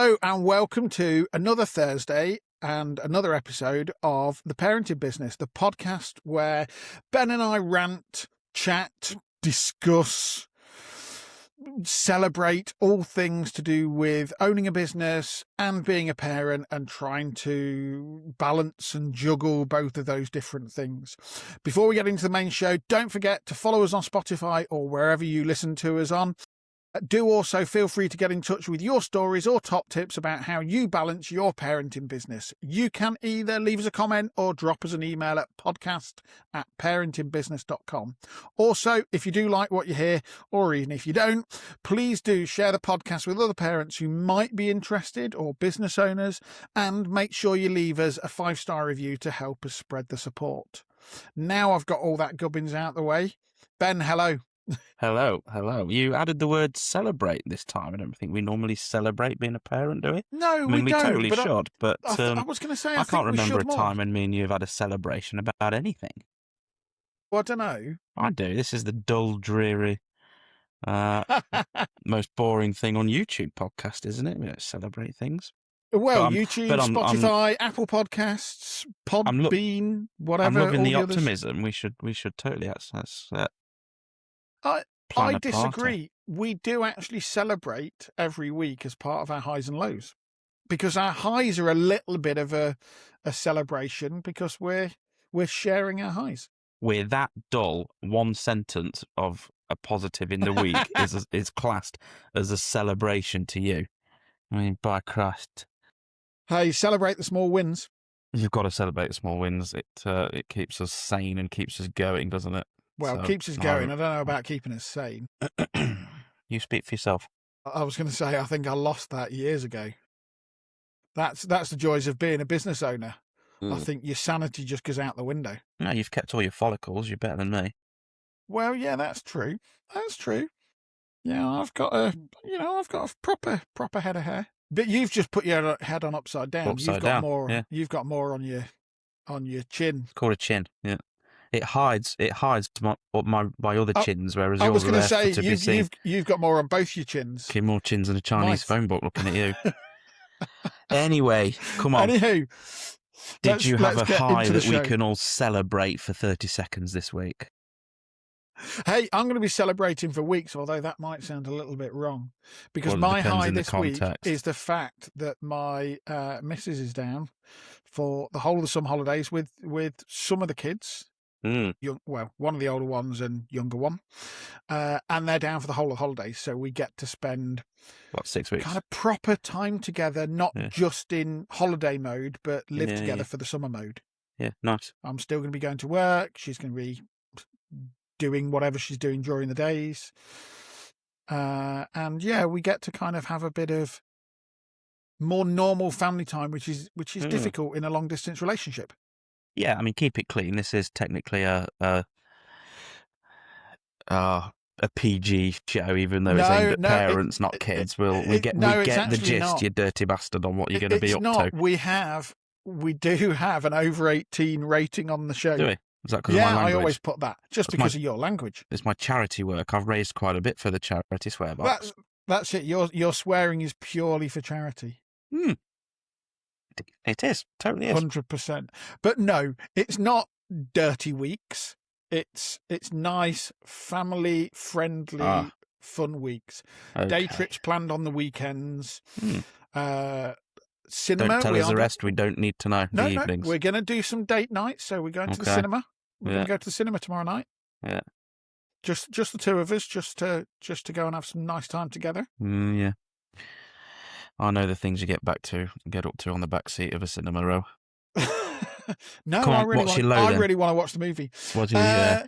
Hello and welcome to another Thursday and another episode of The Parenting Business, the podcast where Ben and I rant, chat, discuss, celebrate all things to do with owning a business and being a parent and trying to balance and juggle both of those different things. Before we get into the main show, don't forget to follow us on Spotify or wherever you listen to us on. Do also feel free to get in touch with your stories or top tips about how you balance your parenting business. You can either leave us a comment or drop us an email at podcast@parentingbusiness.com. Also, if you do like what you hear, or even if you don't, please do share the podcast with other parents who might be interested or business owners, and make sure you leave us a 5-star review to help us spread the support. Now I've got all that gubbins out the way. Ben, hello. Hello. You added the word celebrate this time. I don't think we normally celebrate being a parent, do we? No, we don't. Totally should, but I was going to say, I can't remember a more. time when me and you have had a celebration about anything. Well, I don't know. I do. This is the dull, dreary, most boring thing on YouTube podcast, isn't it? We don't celebrate things. Well, YouTube, Spotify, Apple Podcasts, Podbean, whatever. I'm loving the others. optimism. We should totally access that. I disagree. We do actually celebrate every week as part of our highs and lows, because our highs are a little bit of a celebration because we're sharing our highs. We're that dull. One sentence of a positive in the week is classed as a celebration to you. I mean, by Christ. Hey, celebrate the small wins. You've got to celebrate the small wins. It keeps us sane and keeps us going, doesn't it? Well, keeps us going. I don't know about keeping us sane. You speak for yourself. I was going to say, I think I lost that years ago. That's the joys of being a business owner. I think your sanity just goes out the window. No, you've kept all your follicles. You're better than me. Well, yeah, that's true. Yeah, I've got a proper head of hair. But you've just put your head on upside down. You've got more. Yeah. You've got more on your chin. It's called a chin. Yeah. It hides my other chins, whereas yours are there to be seen. You've got more on both your chins. Okay, more chins than a Chinese phone book looking at you. Anyway, come on. Anywho, did you have a high that we can all celebrate for 30 seconds this week? Hey, I'm going to be celebrating for weeks, although that might sound a little bit wrong, because my high this week is the fact that my missus is down for the whole of the summer holidays with some of the kids. One of the older ones and younger one, and they're down for the whole of the holidays, so we get to spend 6 weeks kind of proper time together, not just in holiday mode, but live together for the summer mode. Yeah, nice. I'm still going to be going to work. She's going to be doing whatever she's doing during the days, and we get to kind of have a bit of more normal family time, which is difficult in a long distance relationship. Yeah, I mean, keep it clean. This is technically a PG show, even though it's aimed at parents, not kids. We get the gist, not. You dirty bastard, on what you're going to be up to. We do have an over 18 rating on the show. Do we? Is that because of my language? I always put that because of your language. It's my charity work. I've raised quite a bit for the charity swear box. That's it. Your swearing is purely for charity. It is. Totally is. 100%. But no, it's not dirty weeks. It's nice, family friendly, fun weeks. Okay. Day trips planned on the weekends. Cinema. Don't tell us the rest. We don't need to know. The evenings. We're going to do some date nights. So we're going to the cinema. We're going to go to the cinema tomorrow night. Yeah. Just the two of us, just to go and have some nice time together. Yeah. I know the things you get up to on the back seat of a cinema row. No, I really want to watch the movie. What do you?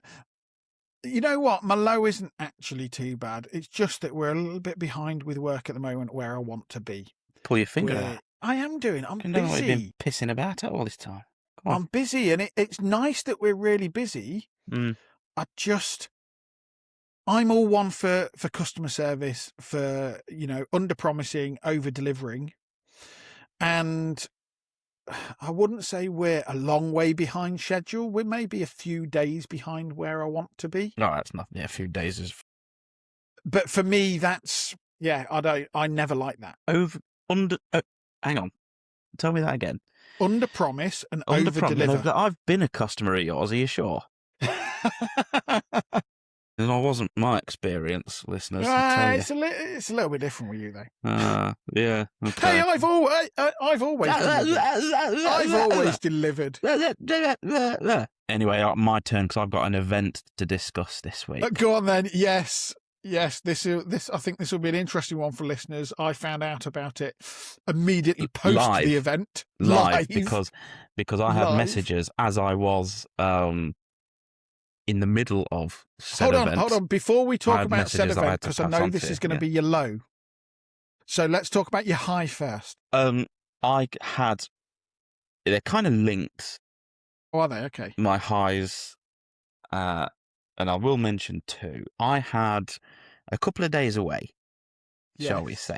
You know what? My low isn't actually too bad. It's just that we're a little bit behind with work at the moment where I want to be. Pull your finger out. I am doing. I'm busy. You've been pissing about it all this time. I'm busy, and it's nice that we're really busy. I'm all one for customer service, for, under promising, over delivering. And I wouldn't say we're a long way behind schedule. We're maybe a few days behind where I want to be. No, that's nothing. Yeah, a few days is. But for me, that's, I never like that. Hang on. Tell me that again. Under promise and Under over promise. deliver. I've been a customer of yours. Are you sure? And that wasn't my experience, listeners. It's a little bit different with you, though. Yeah. Okay. Hey, I've always delivered. Anyway, my turn because I've got an event to discuss this week. Go on then. Yes. This. I think this will be an interesting one for listeners. I found out about it immediately post the event, live because I had messages as I was in the middle of said event. Hold on. Before we talk about said event, because I know this is going to be your low. So let's talk about your high first. They're kind of linked. Oh, are they? Okay. My highs, and I will mention two. I had a couple of days away, shall we say.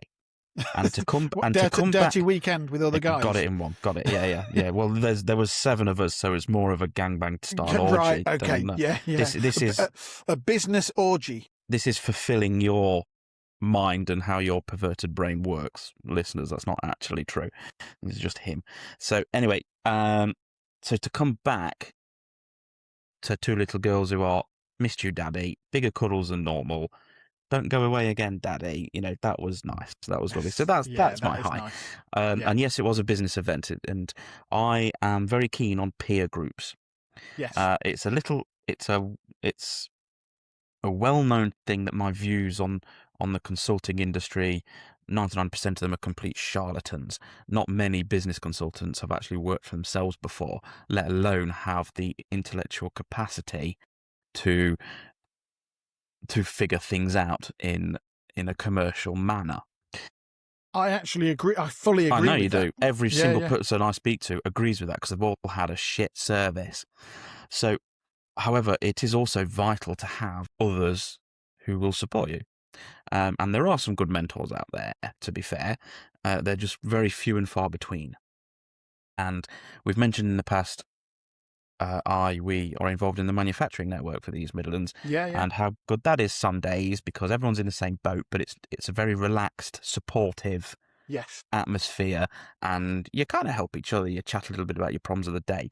And to come dirty back, weekend with other guys. Got it in one. Got it. Yeah. Well, there was 7 of us, so it's more of a gangbang style orgy. Right. Okay. Yeah. This is a business orgy. This is fulfilling your mind and how your perverted brain works, listeners. That's not actually true. It's just him. So anyway, so to come back to 2 little girls who are missed you, Daddy, bigger cuddles than normal. Don't go away again, Daddy. That was nice. That was lovely. So that's my high. Nice. And yes, it was a business event, and I am very keen on peer groups. Yes. It's a well-known thing that my views on the consulting industry, 99% of them are complete charlatans. Not many business consultants have actually worked for themselves before, let alone have the intellectual capacity to figure things out in a commercial manner. I actually agree. I fully agree. I know you that. do. Every single person I speak to agrees with that because they've all had a shit service. So, however, it is also vital to have others who will support you. And there are some good mentors out there, to be fair. They're just very few and far between. And we've mentioned in the past, we are involved in the manufacturing network for the East Midlands. And how good that is some days because everyone's in the same boat, but it's a very relaxed, supportive atmosphere, and you kind of help each other. You chat a little bit about your problems of the day.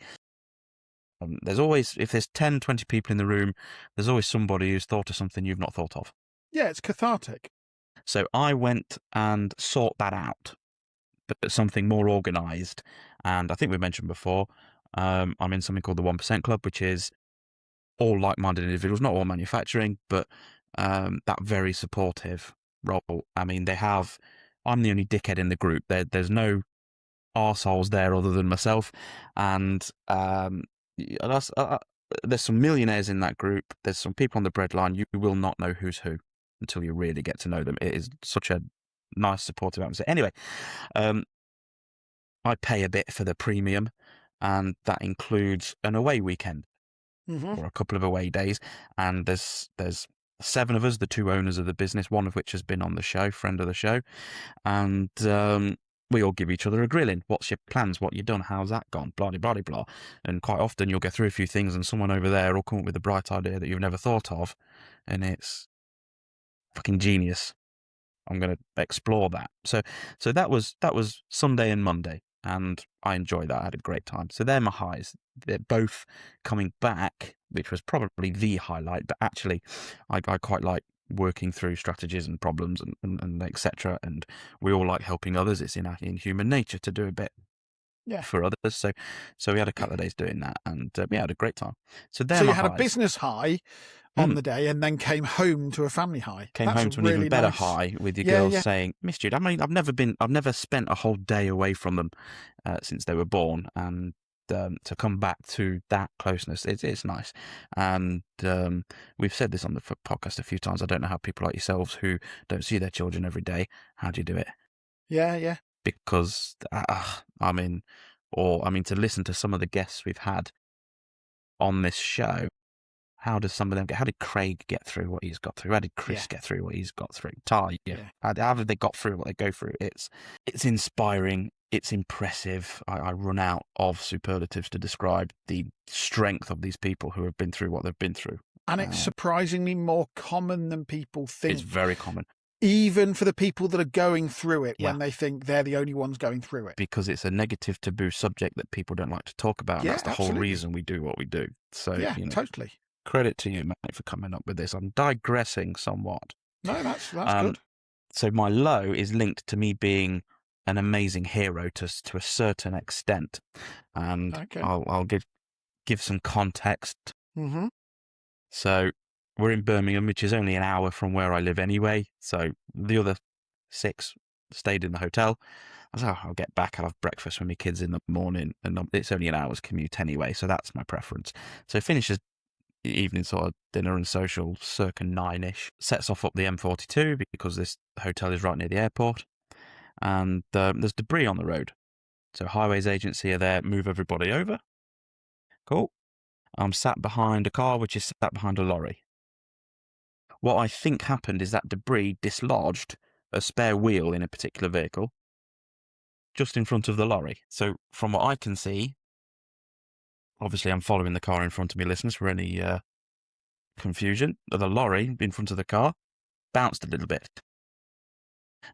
There's always, if there's 10, 20 people in the room, there's always somebody who's thought of something you've not thought of. Yeah, it's cathartic. So I went and sought that out, but something more organised. And I think we mentioned before, I'm in something called the 1% Club, which is all like-minded individuals, not all manufacturing, but that very supportive role. I mean, I'm the only dickhead in the group. There's no arseholes there other than myself. And there's some millionaires in that group. There's some people on the breadline. You will not know who's who until you really get to know them. It is such a nice, supportive atmosphere. Anyway, I pay a bit for the premium, and that includes an away weekend or a couple of away days. And there's 7 of us, the 2 owners of the business, one of which has been on the show, friend of the show, and we all give each other a grilling. What's your plans? What you done? How's that gone? Blah, blah, blah, blah. And quite often you'll get through a few things and someone over there will come up with a bright idea that you've never thought of, and it's fucking genius. I'm going to explore that. So that was Sunday and Monday, and I enjoyed that. I had a great time. So they're my highs. They're both coming back, which was probably the highlight, but actually I quite like working through strategies and problems and etc. And we all like helping others. It's in human nature to do a bit for others. So we had a couple of days doing that, and we had a great time. So you had a business high on the day, and then came home to a family high. Came home to an even better high with your girls saying, "Missed you." I mean, I've never spent a whole day away from them since they were born, and to come back to that closeness, it's nice. And we've said this on the podcast a few times. I don't know how people like yourselves who don't see their children every day, how do you do it? Yeah. Because to listen to some of the guests we've had on this show. How does some of them how did Craig get through what he's got through? How did Chris get through what he's got through? How have they got through what they go through? It's inspiring. It's impressive. I run out of superlatives to describe the strength of these people who have been through what they've been through. And it's surprisingly more common than people think. It's very common. Even for the people that are going through it Yeah. when they think they're the only ones going through it. Because it's a negative taboo subject that people don't like to talk about. And Yeah, that's the absolutely. whole reason we do what we do. So, Yeah, totally. Credit to you, mate, for coming up with this. I'm digressing somewhat. No, that's good. So my low is linked to me being an amazing hero to a certain extent. And Okay. I'll give some context. Mm-hmm. So we're in Birmingham, which is only an hour from where I live anyway. So the other 6 stayed in the hotel. I said, I'll get back, I'll have breakfast with my kids in the morning, and it's only an hour's commute anyway, so that's my preference. So finishes evening sort of dinner and social circa 9ish, sets off up the M42 because this hotel is right near the airport, and there's debris on the road. So Highways Agency are there, move everybody over. Cool. I'm sat behind a car which is sat behind a lorry. What I think happened is that debris dislodged a spare wheel in a particular vehicle just in front of the lorry. So from what I can see, obviously I'm following the car in front of me, listeners, for any confusion. The lorry in front of the car bounced a little bit.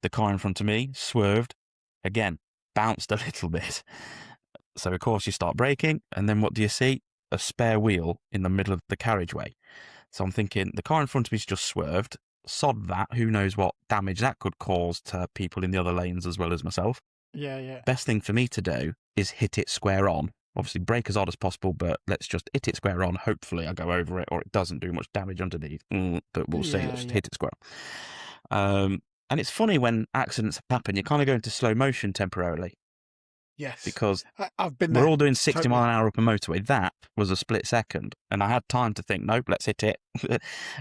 The car in front of me swerved, again, bounced a little bit. So of course you start braking, and then what do you see? A spare wheel in the middle of the carriageway. So I'm thinking, the car in front of me's just swerved. Sod that, who knows what damage that could cause to people in the other lanes as well as myself. Yeah. Best thing for me to do is hit it square on. Obviously, brake as odd as possible, but let's just hit it square on. Hopefully, I go over it or it doesn't do much damage underneath. But we'll see. Let's hit it square on. And it's funny when accidents happen, you kind of go into slow motion temporarily. Yes. Because I've been there. We're all doing 60 mile an hour up a motorway. That was a split second. And I had time to think, nope, let's hit it.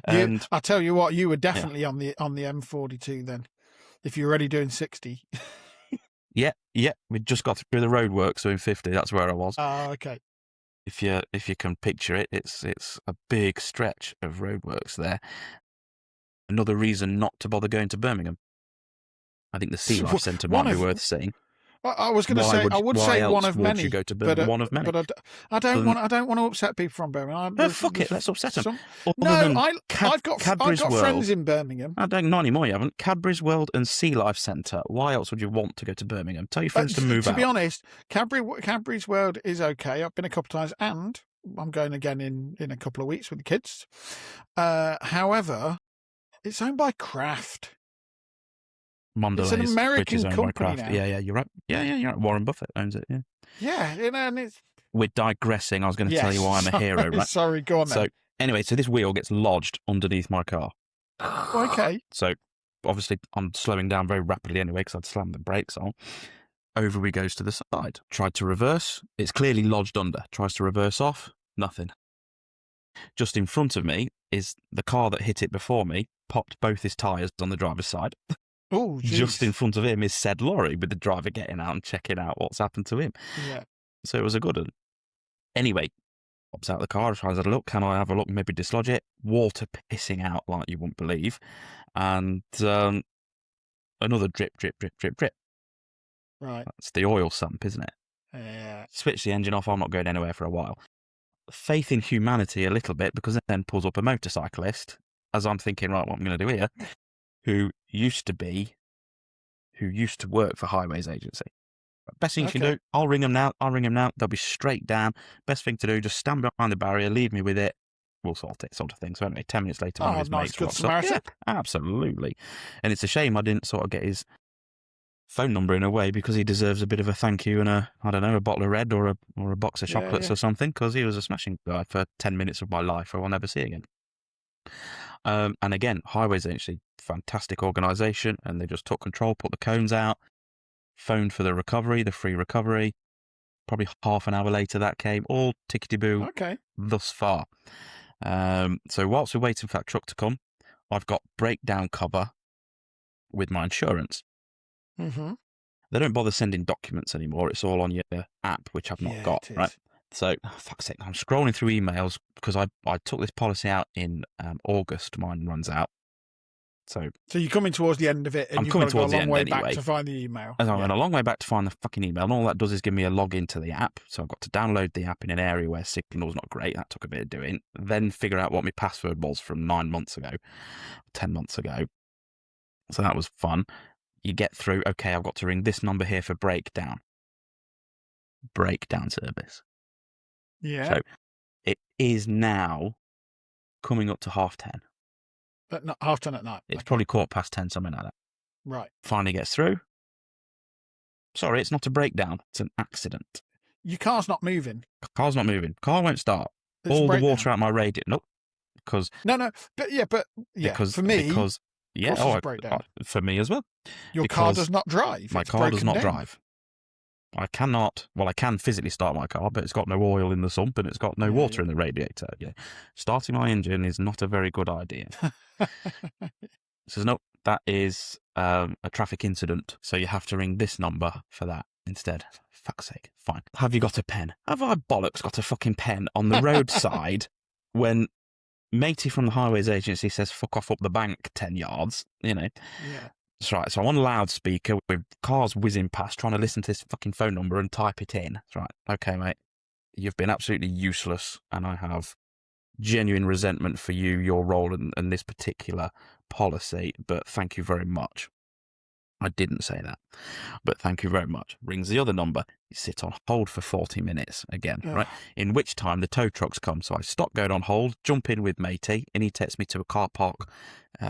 And I'll tell you what, you were definitely on the M42 then, if you're already doing 60. Yeah. We just got through the roadworks doing 50. That's where I was. Oh, okay. If you can picture it, it's a big stretch of roadworks there. Another reason not to bother going to Birmingham. I think the Sea Life Centre might be worth seeing. I was going to say, I would say one of many. You go to Birmingham? One of many. But I don't want to upset people from Birmingham. Fuck it, let's upset them. I've got friends in Birmingham. I don't, not anymore. You haven't. Cadbury's World and Sea Life Centre. Why else would you want to go to Birmingham? Tell your friends to move out. To be honest, Cadbury's World is okay. I've been a couple of times, and I'm going again in a couple of weeks with the kids. However, it's owned by Kraft. Mondelez, it's an American company now. Yeah, you're right. Yeah, you're right. Warren Buffett owns it. Yeah, and it's. We're digressing. I was going to tell you why I'm a hero, right? Sorry, go on then. So anyway, this wheel gets lodged underneath my car. Okay. So obviously I'm slowing down very rapidly anyway because I'd slammed the brakes on. Over he goes to the side. Tried to reverse. It's clearly lodged under. Tries to reverse off. Nothing. Just in front of me is the car that hit it before me. Popped both his tyres on the driver's side. Oh, just in front of him is said lorry with the driver getting out and checking out what's happened to him. Yeah. So it was a good one. Anyway, pops out the car, tries to look. Can I have a look? Maybe dislodge it. Water pissing out like you wouldn't believe. And another drip. Right. That's the oil sump, isn't it? Yeah. Switch the engine off. I'm not going anywhere for a while. Faith in humanity a little bit, because it then pulls up a motorcyclist, as I'm thinking, right, what I'm going to do here, who used to work for Highways Agency. Best thing you can do, I'll ring them now. They'll be straight down. Best thing to do, just stand behind the barrier, leave me with it. We'll sort it, sort of thing. So anyway, 10 minutes later, one of his mates good Samaritan. Yeah, absolutely. And it's a shame I didn't sort of get his phone number in a way, because he deserves a bit of a thank you and a bottle of red or a box of chocolates or something, because he was a smashing guy for 10 minutes of my life I will never see again. And again, Highways Agency, fantastic organisation, and they just took control, put the cones out, phoned for the recovery, the free recovery. Probably half an hour later that came, all tickety-boo thus far. So whilst we're waiting for that truck to come, I've got breakdown cover with my insurance. Mm-hmm. They don't bother sending documents anymore. It's all on your app, which I've not got, right? So, fuck's sake, I'm scrolling through emails because I took this policy out in August. Mine runs out. So you're coming towards the end of it, and I'm you've coming got to go towards a long the way end back anyway. to find the email. I went a long way back to find the fucking email, and all that does is give me a login to the app. So I've got to download the app in an area where signal's not great. That took a bit of doing. Then figure out what my password was from 9 months ago, 10 months ago. So that was fun. You get through, okay, I've got to ring this number here for breakdown. Breakdown service. Yeah. So it is now coming up to 10:30. But not 10:30 at night. It's probably 10:15, something like that. Right. Finally gets through. Sorry, it's not a breakdown. It's an accident. Your car's not moving. Car's not moving. Car won't start. It's All the water out my radiator. Nope. Because no, but yeah, for me, because yeah, it's a breakdown. For me as well. Your car does not drive. My car does not drive. I cannot. Well, I can physically start my car, but it's got no oil in the sump and it's got no water in the radiator. Yeah, starting my engine is not a very good idea. Says no, that is a traffic incident, so you have to ring this number for that instead. Fuck's sake. Fine. Have you got a pen? Have I bollocks got a fucking pen on the roadside when matey from the highways agency says fuck off up the bank 10 yards, you know? Yeah. That's right. So I'm on loudspeaker with cars whizzing past trying to listen to this fucking phone number and type it in. That's right. Okay, mate. You've been absolutely useless and I have genuine resentment for you, your role and this particular policy, but thank you very much. I didn't say that, but thank you very much. Rings the other number. You sit on hold for 40 minutes again, right? In which time the tow trucks come. So I stop going on hold, jump in with matey, and he takes me to a car park,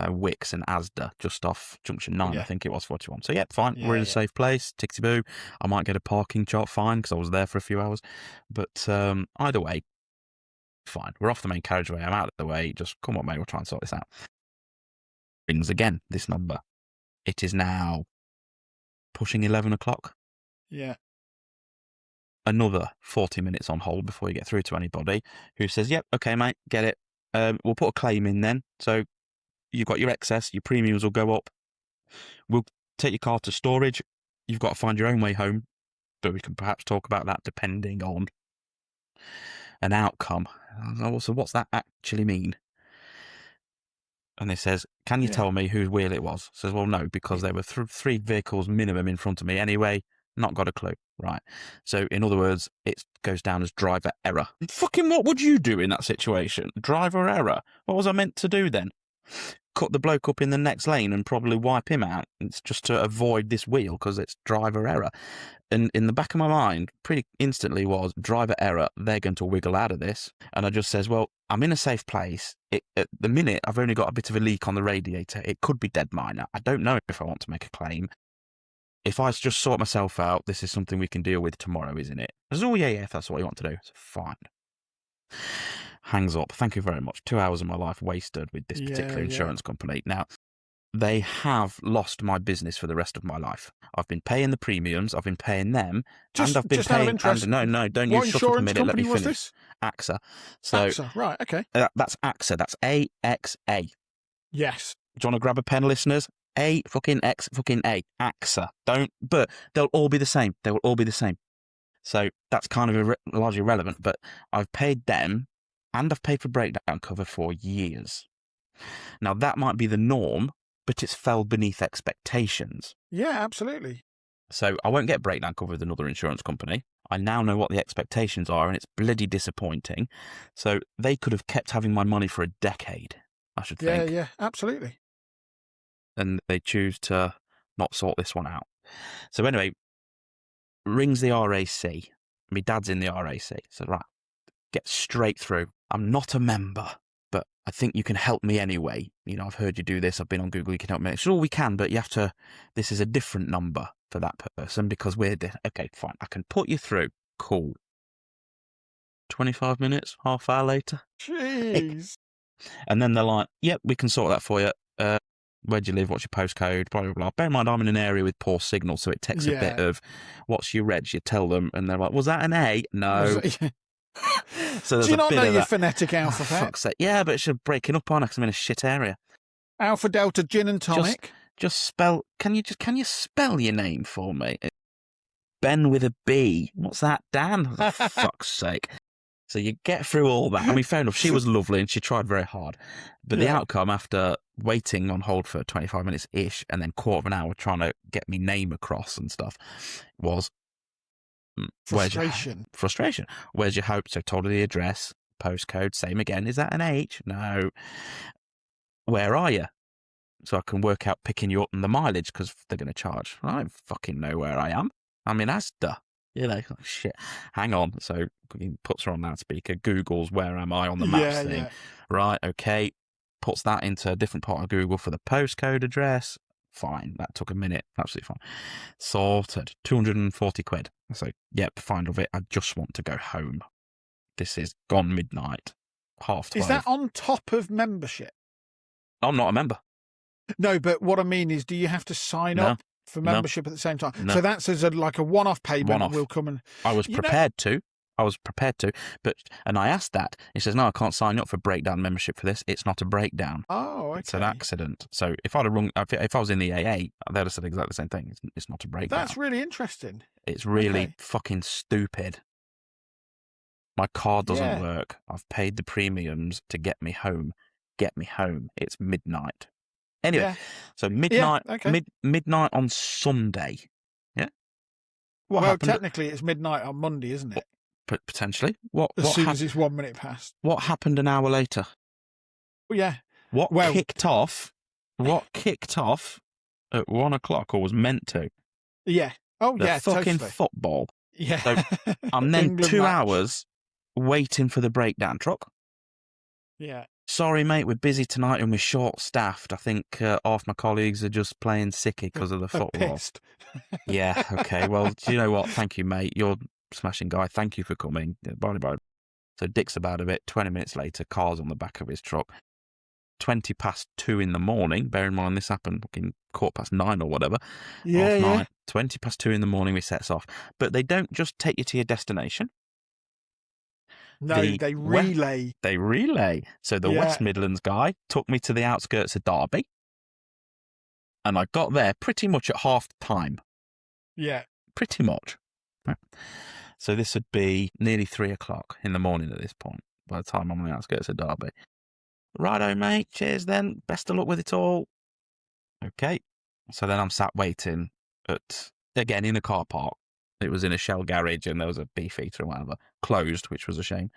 Wicks and Asda, just off Junction 9, I think it was, 41. So yeah, fine. We're in a safe place. Tixty boo. I might get a parking chart fine because I was there for a few hours. But either way, fine. We're off the main carriageway. I'm out of the way. Just come on, mate. We'll try and sort this out. Rings again, this number. It is now pushing 11 o'clock. Yeah. Another 40 minutes on hold before you get through to anybody who says, yep, okay, mate, get it. We'll put a claim in then. So you've got your excess, your premiums will go up. We'll take your car to storage. You've got to find your own way home. But we can perhaps talk about that depending on an outcome. So what's that actually mean? And he says, can you tell me whose wheel it was? Says, well, no, because there were three vehicles minimum in front of me anyway. Not got a clue. Right. So, in other words, it goes down as driver error. Fucking what would you do in that situation? Driver error. What was I meant to do then? Cut the bloke up in the next lane and probably wipe him out. It's just to avoid this wheel because it's driver error. And in the back of my mind, pretty instantly was driver error. They're going to wiggle out of this. And I just says, well, I'm in a safe place. At the minute, I've only got a bit of a leak on the radiator. It could be dead minor. I don't know if I want to make a claim. If I just sort myself out, this is something we can deal with tomorrow, isn't it? I says, oh, yeah, if that's what you want to do. So, fine. Hangs up. Thank you very much. 2 hours of my life wasted with this particular insurance company. Now, they have lost my business for the rest of my life. I've been paying the premiums. I've been paying them. And I've been paying... No, don't you shut up a minute. Let me finish. This? AXA. So, AXA, right, okay. That's AXA. That's AXA. Yes. Do you want to grab a pen, listeners? A fucking X fucking A. AXA. But they'll all be the same. They will all be the same. So that's kind of largely irrelevant, but I've paid them and I've paid for breakdown cover for years. Now, that might be the norm, but it's fell beneath expectations. Yeah, absolutely. So I won't get breakdown cover with another insurance company. I now know what the expectations are, and it's bloody disappointing. So they could have kept having my money for a decade, I should think. Yeah, absolutely. And they choose to not sort this one out. So anyway, rings the RAC. My dad's in the RAC. So, right, get straight through. I'm not a member, but I think you can help me anyway. You know, I've heard you do this. I've been on Google. You can help me. Sure, we can, but you have to, this is a different number for that person because we're, okay, fine. I can put you through. Cool. 25 minutes, half hour later. Jeez. And then they're like, yep, we can sort that for you. Where do you live? What's your postcode? Blah, blah, blah. Bear in mind, I'm in an area with poor signal, so it takes a bit of, what's your reg? You tell them, and they're like, was that an A? No. So do you not know your phonetic alphabet? Fuck's sake. Yeah, but it's just breaking up on because I'm in a shit area. Alpha, Delta, Gin and Tonic. Just spell. Can you spell your name for me? Ben with a B. What's that, Dan? For fuck's sake. So you get through all that. I mean, fair enough. She was lovely and she tried very hard. But the outcome, after waiting on hold for 25 minutes-ish and then quarter of an hour trying to get me name across and stuff, was frustration. Frustration. Where's your hope? So told her the address, postcode, same again. Is that an H? No. Where are you? so I can work out picking you up and the mileage because they're going to charge. I don't fucking know where I am. I'm in Asda. You know, like, shit. Hang on. So he puts her on loudspeaker, Googles where am I on the maps thing. Yeah. Right, okay. Puts that into a different part of Google for the postcode address. Fine. That took a minute. Absolutely fine. Sorted. 240 quid. So, yep, fine of it. I just want to go home. This is gone midnight. 12:30. Is that on top of membership? I'm not a member. No, but what I mean is, do you have to sign up for membership at the same time? No. So that's as like a one-off payment. One-off. Will come and. I was prepared to, and I asked that. He says, "No, I can't sign up for breakdown membership for this. It's not a breakdown. Oh, okay. It's an accident." So if I'd have rung, if I was in the AA, they'd have said exactly the same thing. It's not a breakdown. That's really interesting. It's really fucking stupid. My card doesn't work. I've paid the premiums to get me home. It's midnight. Anyway, so midnight, midnight on Sunday. Yeah. Technically, it's midnight on Monday, isn't it? Potentially. As soon as it's 1 minute past. What happened an hour later? Well, yeah. What kicked off at 1 o'clock, or was meant to? Yeah. Oh, the yeah. Fucking totally. football. Yeah. So I'm then England 2 match. hours waiting for the breakdown truck. Yeah. Sorry, mate, we're busy tonight and we're short-staffed. I think half my colleagues are just playing sicky because of the football. Pissed. Yeah, okay. Well, do you know what? Thank you, mate. You're a smashing guy. Thank you for coming. Bye. So Dick's about a bit. 20 minutes later, car's on the back of his truck. 2:20 in the morning. Bear in mind, this happened fucking 9:15 or whatever. Yeah, yeah. 2:20 in the morning, we sets off. But they don't just take you to your destination. No, they relay. They relay. So the West Midlands guy took me to the outskirts of Derby. And I got there pretty much at half time. Yeah. Pretty much. So this would be nearly 3 o'clock in the morning at this point, by the time I'm on the outskirts of Derby. Righto, mate. Cheers then. Best of luck with it all. Okay. So then I'm sat waiting again in a car park. It was in a Shell garage and there was a Beefeater and whatever. Closed, which was a shame.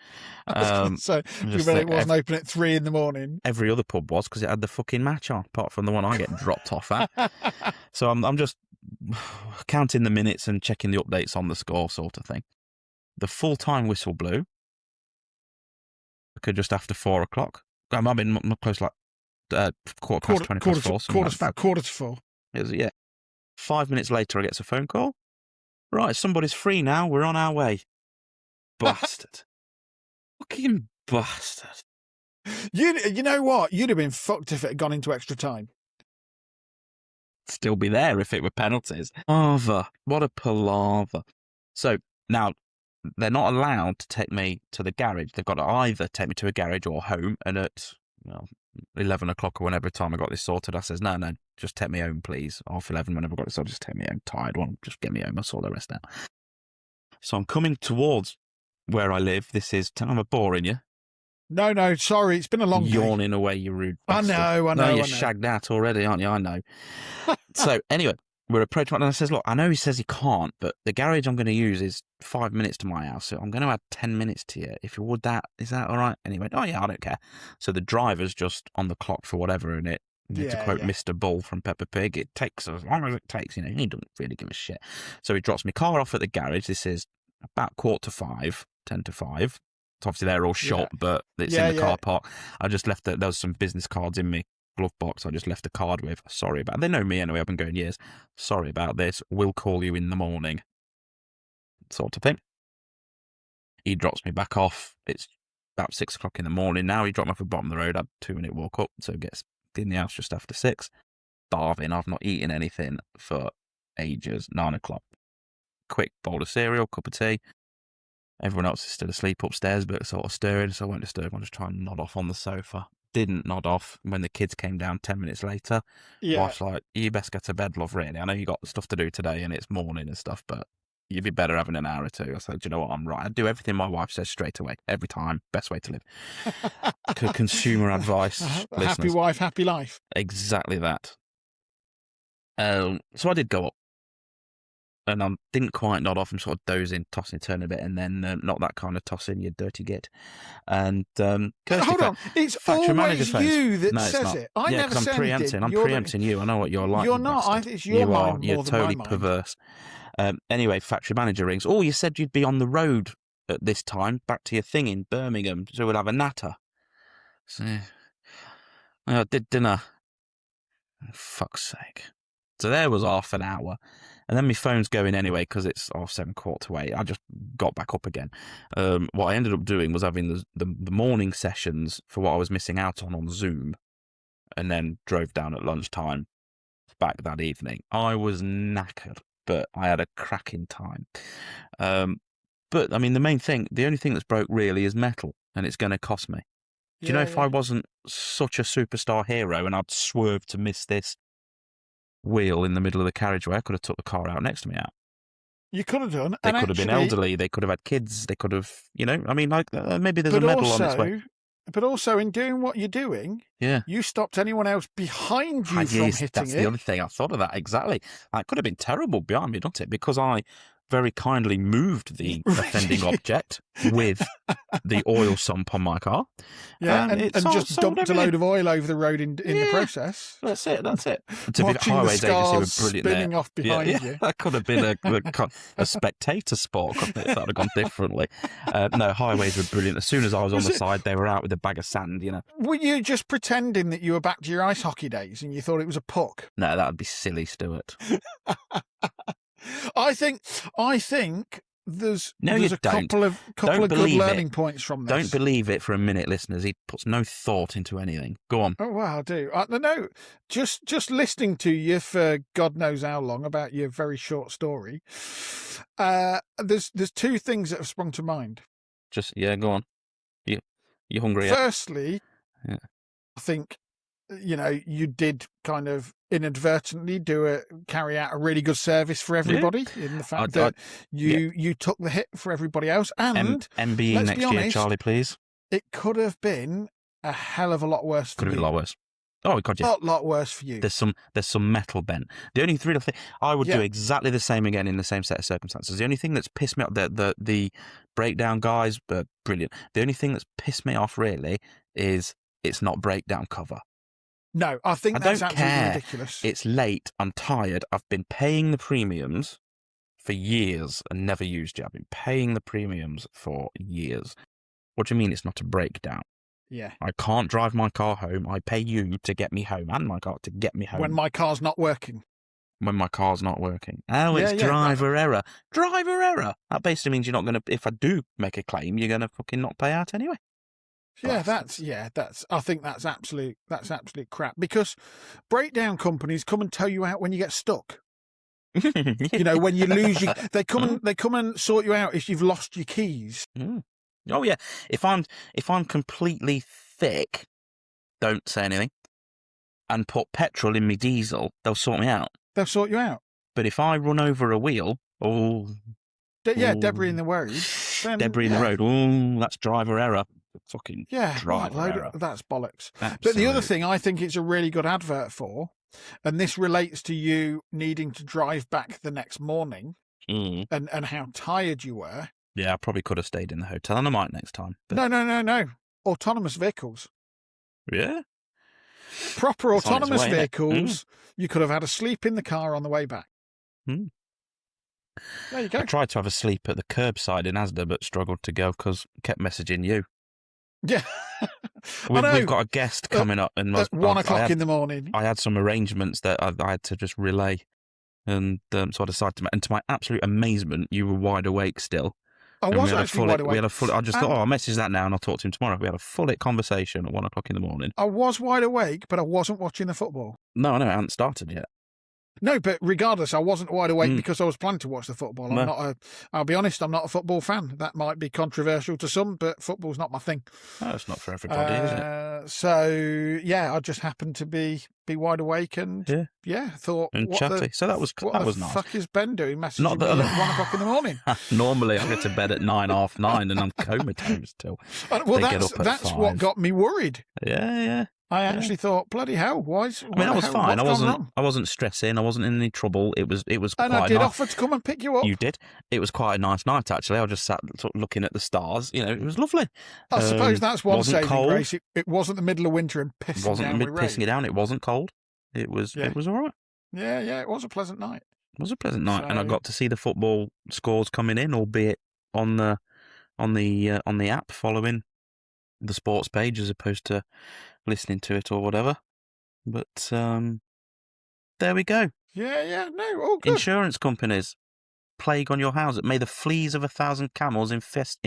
So it wasn't open at 3 in the morning. Every other pub was because it had the fucking match on, apart from the one I get dropped off at. So I'm just counting the minutes and checking the updates on the score sort of thing. The full-time whistle blew. Just after 4 o'clock. I might have been close, like quarter to 4. Quarter to 4. It was, 5 minutes later, I get a phone call. Right, somebody's free now. We're on our way. Bastard. Fucking bastard. You know what? You'd have been fucked if it had gone into extra time. Still be there if it were penalties. Palaver. What a palaver. So now they're not allowed to take me to the garage. They've got to either take me to a garage or home. And at 11 o'clock or whenever time I got this sorted, I says, no, just take me home, please. 11:30 whenever I got this sorted, just take me home. Tired one, just get me home. I'll sort the rest out. So I'm coming towards where I live. This is, am I boring you? No, sorry. It's been a long day. Yawning away, you rude bastard. I know. No, you're shagged out already, aren't you? I know. So anyway, we're approaching, and I says, look, I know he says he can't, but the garage I'm going to use is 5 minutes to my house, so I'm going to add 10 minutes to you. If you would is that all right? And he went, oh yeah, I don't care. So the driver's just on the clock for whatever in it. To quote Mr. Bull from Peppa Pig, it takes as long as it takes, he doesn't really give a shit. So he drops my car off at the garage. This is about 4:45, 10 to 5. So obviously they're all shut, but it's in the car park. I just left there was some business cards in me glove box. I just left a card with, sorry about, they know me anyway, I've been going years, sorry about this, we'll call you in the morning, sort of thing. He drops me back off. It's about 6 o'clock in the morning now. He dropped me off at the bottom of the road. I had a 2-minute walk up, so gets in the house just after 6. Starving. I've not eaten anything for ages. 9 o'clock. Quick bowl of cereal, cup of tea. Everyone else is still asleep upstairs, but sort of stirring, so I won't disturb. I'll just try and nod off on the sofa. Didn't nod off when the kids came down 10 minutes later. Wife's like, you best get to bed, love, really. I know you got stuff to do today and it's morning and stuff, but you'd be better having an hour or two. I said, do you know what? I'm right. I do everything my wife says straight away, every time. Best way to live. Consumer advice. Happy wife, happy life. Exactly that. So I did go up. and I didn't quite nod off. I'm sort of dozing, tossing, turning a bit, and then not that kind of tossing, you dirty git. And Kirsty, hold on, it's factory manager always phones. you that No, it's says not. it. I yeah, never because said I'm preempting. anything. I'm preempting you. I know what you're like. You're you not. bastard. It's your you mind are. more You're than totally my mind. perverse. Anyway, factory manager rings. Oh, you said you'd be on the road at this time, back to your thing in Birmingham, so we'll have a natter. So, I did dinner. Oh, fuck's sake. So there was half an hour. And then my phone's going anyway because it's 7:15. I just got back up again. What I ended up doing was having the morning sessions for what I was missing out on Zoom, and then drove down at lunchtime back that evening. I was knackered, but I had a cracking time. But, I mean, the only thing that's broke really is metal, and it's going to cost me. Do you know, if I wasn't such a superstar hero and I'd swerved to miss this wheel in the middle of the carriageway, I could have took the car out next to me out. You could have done. They could have been elderly. They could have had kids. They could have, I mean, like maybe there's a medal on its way. But also, in doing what you're doing, you stopped anyone else behind you from hitting it. That's the other thing. I thought of that, exactly. It could have been terrible behind me, didn't it? Because I very kindly moved the offending object with the oil sump on my car. Yeah, and just dumped a load of oil over the road in the process. That's it. Watching Highways the scars agency were brilliant spinning there. off behind you. That could have been a spectator sport, couldn't it? That would have gone differently. No, Highways were brilliant. As soon as I was on the side, they were out with a bag of sand, Were you just pretending that you were back to your ice hockey days and you thought it was a puck? No, that would be silly, Stuart. I think there's a couple of good learning points from this. Don't believe it for a minute, listeners. He puts no thought into anything. Go on. Oh, well, I do. No, just listening to you for God knows how long about your very short story. There's two things that have sprung to mind. Go on. You hungry? Firstly, I think you did kind of inadvertently carry out a really good service for everybody in the fact that you took the hit for everybody else. And MBE next year, Charlie, please. It could have been a hell of a lot worse for you. Could have been a lot worse. Oh, God, yeah. A lot worse for you. There's some metal bent. The only real thing I would do exactly the same again in the same set of circumstances. The only thing that's pissed me off, the breakdown guys, brilliant. The only thing that's pissed me off really is it's not breakdown cover. No, I think that's absolutely ridiculous. It's late. I'm tired. I've been paying the premiums for years and never used it. I've been paying the premiums for years. What do you mean it's not a breakdown? Yeah. I can't drive my car home. I pay you to get me home and my car to get me home. When my car's not working. When my car's not working. Oh, it's driver error. Driver error. That basically means you're not going to, if I do make a claim, you're going to fucking not pay out anyway. Yeah, I think that's absolute crap, because breakdown companies come and tow you out when you get stuck. When you lose they come and sort you out if you've lost your keys. Oh yeah. If I'm completely thick, don't say anything, and put petrol in me diesel, they'll sort me out. They'll sort you out. But if I run over a wheel, debris in the road. Debris in the road. Oh, that's driver error. Fucking driver error. That's bollocks. Absolutely. But the other thing I think it's a really good advert for, and this relates to you needing to drive back the next morning and how tired you were. Yeah, I probably could have stayed in the hotel, and I might next time. But... No. Autonomous vehicles. Yeah? Proper autonomous vehicles. You could have had a sleep in the car on the way back. There you go. I tried to have a sleep at the curbside in Asda, but struggled to go because I kept messaging you. Yeah. We've got a guest coming up. And at 1 o'clock in the morning. I had some arrangements that I had to just relay. And so I decided to... And to my absolute amazement, you were wide awake still. I was actually wide awake. I just thought, I'll message that now and I'll talk to him tomorrow. We had a full-it conversation at 1 o'clock in the morning. I was wide awake, but I wasn't watching the football. No, it hadn't started yet. No, but regardless, I wasn't wide awake because I was planning to watch the football. I'll be honest, I'm not a football fan. That might be controversial to some, but football's not my thing. No, it's not for everybody, is it? So, I just happened to be wide awake and, thought... And chatty. So that was nice. What the fuck is Ben doing messaging me at 1 o'clock in the morning? Normally, I get to bed at 9, half 9, and I'm comatose till well, that's what got me worried. Yeah. I actually thought, bloody hell, why I mean, I was fine. What's gone wrong? I wasn't stressing. I wasn't in any trouble. It was And quite I did nice. offer to come and pick you up. You did. It was quite a nice night, actually. I just sat sort of looking at the stars. You know, it was lovely. I suppose that's one saving cold. grace. It wasn't the middle of winter and pissing it down. It wasn't cold. It was all right. Yeah, it was a pleasant night. It was a pleasant night, and I got to see the football scores coming in, albeit on the app following the sports page as opposed to listening to it or whatever. But there we go. Yeah, no, all good. Insurance companies, plague on your house. May the fleas of 1,000 camels infest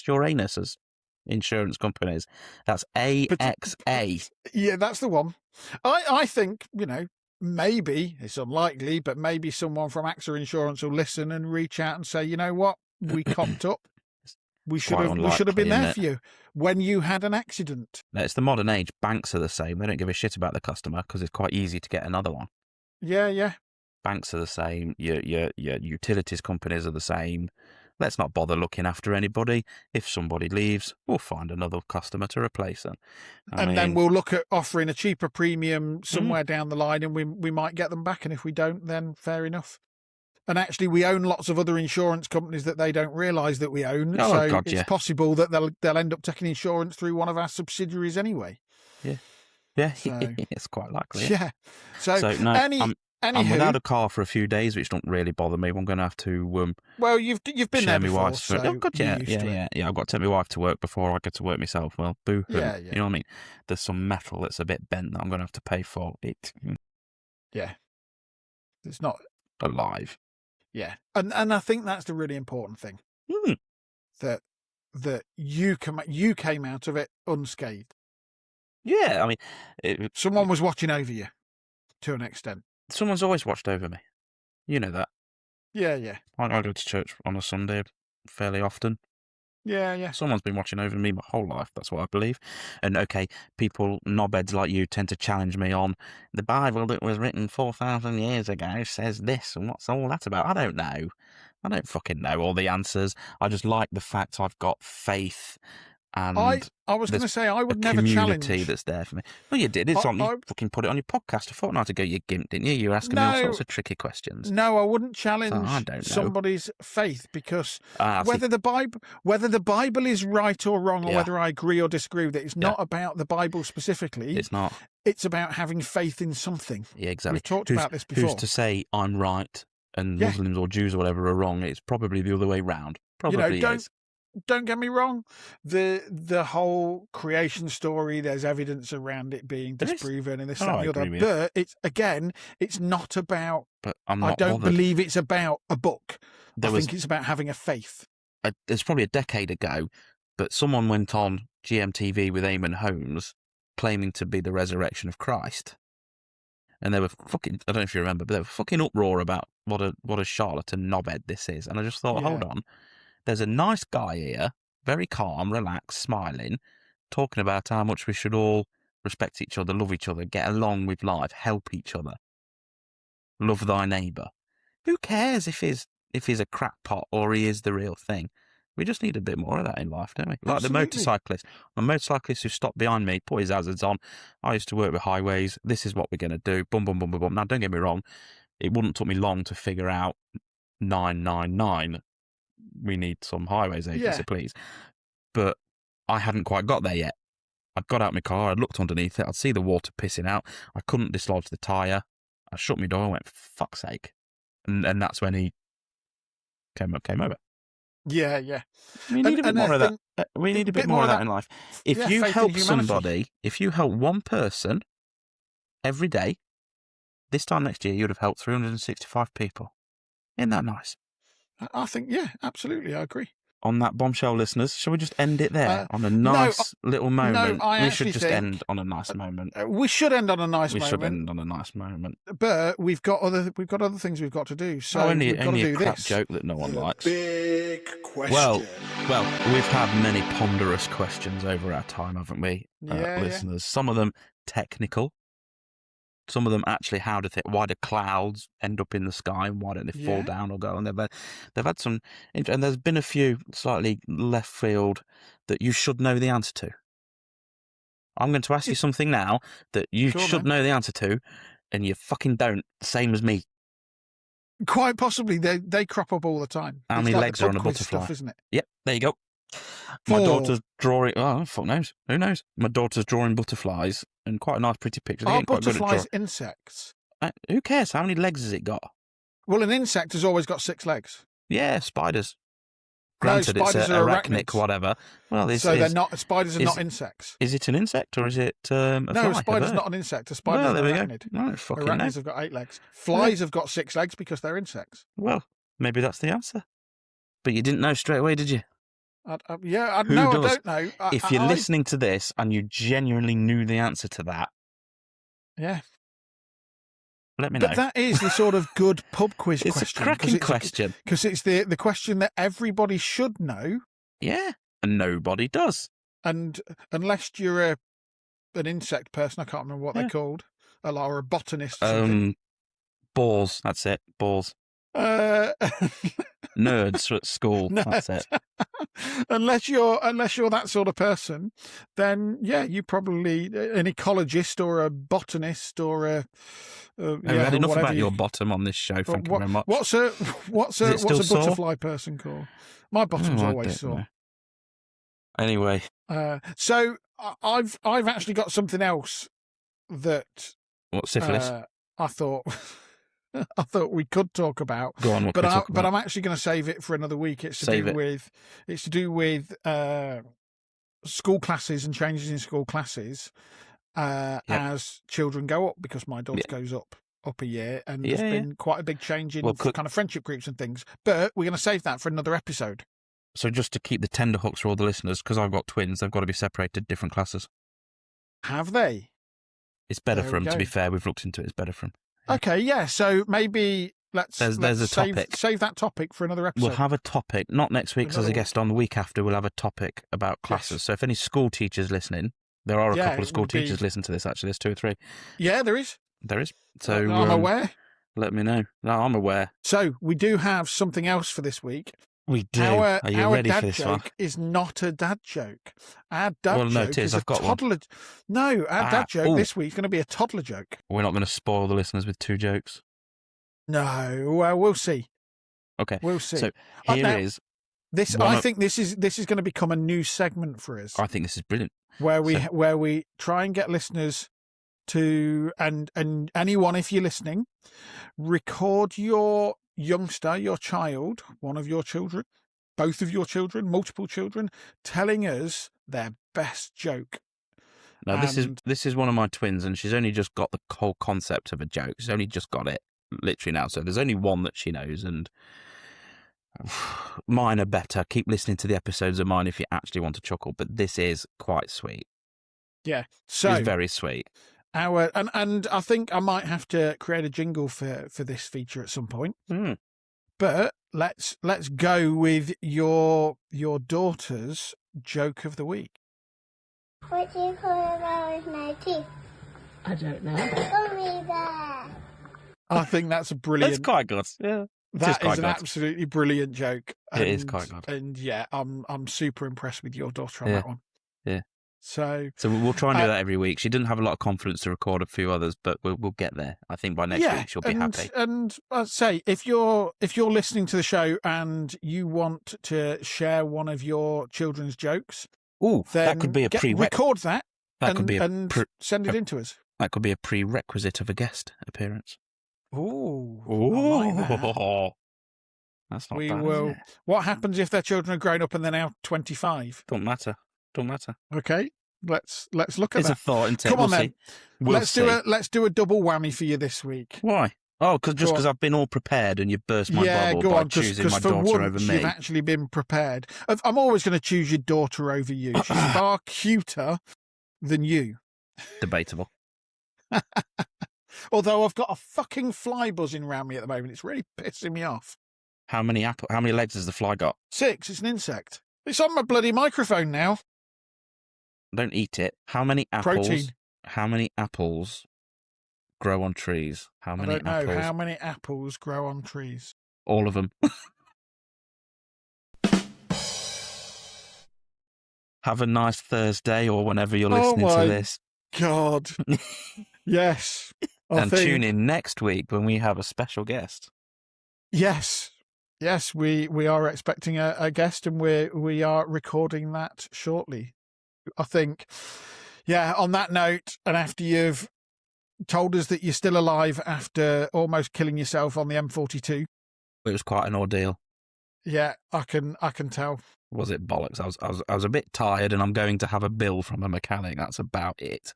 your anuses. Insurance companies. That's AXA. Yeah, that's the one. I think, maybe, it's unlikely, but maybe someone from AXA Insurance will listen and reach out and say, you know what, we cocked up. We should have been there for you when you had an accident. It's the modern age. Banks are the same. They don't give a shit about the customer because it's quite easy to get another one. Yeah. Banks are the same. Your utilities companies are the same. Let's not bother looking after anybody. If somebody leaves, we'll find another customer to replace them. Then we'll look at offering a cheaper premium somewhere down the line, and we might get them back. And if we don't, then fair enough. And actually, we own lots of other insurance companies that they don't realise that we own. It's possible that they'll end up taking insurance through one of our subsidiaries anyway. Yeah, it's quite likely. Yeah. So no, I'm without a car for a few days, which don't really bother me. I'm going to have to. Well, you've been there before. Yeah. I've got to take my wife to work before I get to work myself. Well, boo-hoo. Yeah. You know what I mean? There's some metal that's a bit bent that I'm going to have to pay for. It. Yeah. It's not alive. Yeah, and I think that's the really important thing. That you came out of it unscathed. Yeah, I mean, someone was watching over you to an extent. Someone's always watched over me. You know that. Yeah. I go to church on a Sunday fairly often. Yeah. Someone's been watching over me my whole life. That's what I believe. And okay, people, knobheads like you, tend to challenge me on the Bible that was written 4,000 years ago says this, and what's all that about? I don't know. I don't fucking know all the answers. I just like the fact I've got faith. And I was going to say I would never challenge. Community That's there for me. Well, you did. It's on. You fucking put it on your podcast a fortnight ago. You gimped, didn't you? You were asking me all sorts of tricky questions. No, I wouldn't challenge somebody's faith because whether the Bible is right or wrong, or whether I agree or disagree with it, it's not about the Bible specifically. It's not. It's about having faith in something. Yeah, exactly. We've talked about this before. Who's to say I'm right and Muslims or Jews or whatever are wrong? It's probably the other way round. Probably is. Don't get me wrong. The whole creation story, there's evidence around it being disproven and this, that, and the other. But it's not about. But I don't believe it's about a book. I think it's about having a faith. It's probably a decade ago, but someone went on GMTV with Eamon Holmes claiming to be the resurrection of Christ. And they were fucking, I don't know if you remember, but they were fucking uproar about what a charlatan knobhead this is. And I just thought, hold on. There's a nice guy here, very calm, relaxed, smiling, talking about how much we should all respect each other, love each other, get along with life, help each other, love thy neighbour. Who cares if he's a crackpot or he is the real thing? We just need a bit more of that in life, don't we? Like the motorcyclist. A motorcyclist who stopped behind me, put his hazards on. I used to work with highways. This is what we're going to do. Boom, boom, boom, boom, boom. Now, don't get me wrong. It wouldn't take me long to figure out 999. We need some highways agency, please. But I hadn't quite got there yet. I'd got out my car, I'd looked underneath it, I'd see the water pissing out, I couldn't dislodge the tyre, I shut my door and went, for fuck's sake. And that's when he came over. Yeah. We need a bit more of that. We need a bit more of that in life. If you help somebody, if you help one person every day, this time next year, you'd have helped 365 people. Isn't that nice? I think, absolutely, I agree. On that bombshell, listeners, shall we just end it there on a nice little moment? We should just end on a nice moment. We should end on a nice moment. We should end on a nice moment. But we've got other things we've got to do. So only we've got to do a crap this. joke that no one likes. Big question. Well, we've had many ponderous questions over our time, haven't we, listeners? Some of them technical. Some of them actually, why do clouds end up in the sky and why don't they fall down or go? And they've had some, and there's been a few slightly left field that you should know the answer to. I'm going to ask you something now that you Go on, should know the answer to, and you fucking don't. Same as me. Quite possibly. They crop up all the time. How It's many like legs the are on a pub quiz butterfly? stuff, isn't it? Yep, there you go. My 4. daughter's drawing... Oh, fuck knows. Who knows? My daughter's drawing butterflies, and quite a nice, pretty picture. They're Are getting quite good at butterflies drawing. insects? Who cares? How many legs has it got? Well, an insect has always got 6 legs. Yeah, spiders. No, Granted, it's spiders a are arachnic, arachnids. whatever. Well, this So is... they're not. Spiders are is- not insects. Is it an insect or is it a No, fly? a spider's not an insect. A spider's Well, there we an go. arachnid. No, fucking Arachnids no. have got 8 legs. Flies have got 6 legs because they're insects. Well, maybe that's the answer. But you didn't know straight away, did you? I Who don't know. If you're listening to this and you genuinely knew the answer to that, yeah. let me know. But that is the sort of good pub quiz It's question. a cracking question. Because it's the question that everybody should know. Yeah, and nobody does. And unless you're an insect person, I can't remember what they're called, or a botanist. Or something. Balls. That's it. Balls. Nerds at school. That's it. unless you're that sort of person, then yeah, you probably an ecologist or a botanist or a. I've had enough about you... your bottom on this show. Thank you very much. What's a butterfly person called? My bottom's always sore. Know. Anyway, so I've actually got something else that. What, syphilis? I thought. I thought we could talk about. Go on, but I'm actually going to save it for another week. It's to do with school classes and changes in school classes as children go up, because my daughter goes up a year, and there's been quite a big change in kind of friendship groups and things. But we're going to save that for another episode. So just to keep the tender hooks for all the listeners, because I've got twins, they've got to be separated, different classes. Have they? It's better for them, to be fair. We've looked into it. It's better for them. Okay, yeah. So maybe let's save that topic for another episode. We'll have a topic, not next week as a guest on, the week after. We'll have a topic about classes. Yes. So if any school teachers listening, there are a couple of school teachers listen to this. Actually, there's 2 or 3. Yeah, there is. There is. So I'm aware. Let me know. No, I'm aware. So we do have something else for this week. We do. Are you ready for this one? Our dad joke is not a dad joke. Our dad joke is a toddler. One. No, our dad joke this week is going to be a toddler joke. We're not going to spoil the listeners with 2 jokes. No, well, we'll see. Okay, we'll see. So here is this. I think this is going to become a new segment for us. I think this is brilliant. Where we try and get listeners to and anyone, if you're listening, record your youngster, your child, one of your children, both of your children, multiple children, telling us their best joke. Now, this is one of my twins, and she's only just got the whole concept of a joke. She's only just got it, literally now. So there's only one that she knows, and mine are better. Keep listening to the episodes of mine if you actually want to chuckle, but this is quite sweet. Yeah, so it's very sweet. And I think I might have to create a jingle for this feature at some point. But let's go with your daughter's joke of the week. What do you call a man with no teeth? I don't know. Gummy bear. I think that's a brilliant. That's quite good. Yeah, that is an absolutely brilliant joke. It is quite good. And yeah, I'm super impressed with your daughter on that one. Yeah. So we'll try and do that every week. She didn't have a lot of confidence to record a few others, but we'll get there. I think by next week she'll be happy. And I'd say if you're listening to the show and you want to share one of your children's jokes, then that could be a prerequisite. Record that. And send it in to us. That could be a prerequisite of a guest appearance. Ooh. Like that's not bad. Will. What happens if their children are grown up and they're now 25? Don't matter. Okay, let's look at that. It's a thought. Into Come on then. Let's do a double whammy for you this week. Why? Oh, because I've been all prepared and you burst my bubble by choosing my daughter over me. You've actually been prepared. I'm always going to choose your daughter over you. She's far cuter than you. Debatable. Although I've got a fucking fly buzzing around me at the moment. It's really pissing me off. How many legs has the fly got? 6. It's an insect. It's on my bloody microphone now. Don't eat it. How many apples? Protein. How many apples grow on trees? I don't know. How many apples grow on trees? All of them. Have a nice Thursday or whenever you're listening to this. God. Yes. And tune in next week when we have a special guest. Yes. Yes, we are expecting a guest, and we are recording that shortly, I think. Yeah, on that note, and after you've told us that you're still alive after almost killing yourself on the M42. It was quite an ordeal. Yeah, I can tell. Was it bollocks? I was a bit tired, and I'm going to have a bill from a mechanic. That's about it.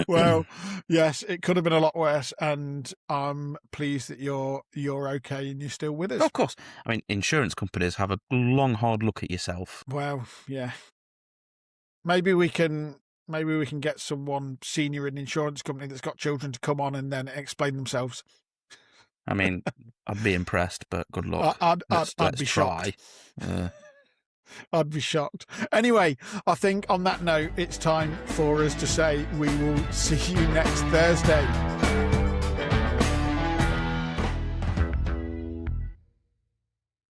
Well, yes, it could have been a lot worse, and I'm pleased that you're okay and you're still with us. Of course. I mean, insurance companies have a long, hard look at yourself. Well, yeah. Maybe we can get someone senior in an insurance company that's got children to come on and then explain themselves. I mean, I'd be impressed, but good luck. I'd Let's be try. I'd be shocked. Anyway, I think on that note, it's time for us to say we will see you next Thursday.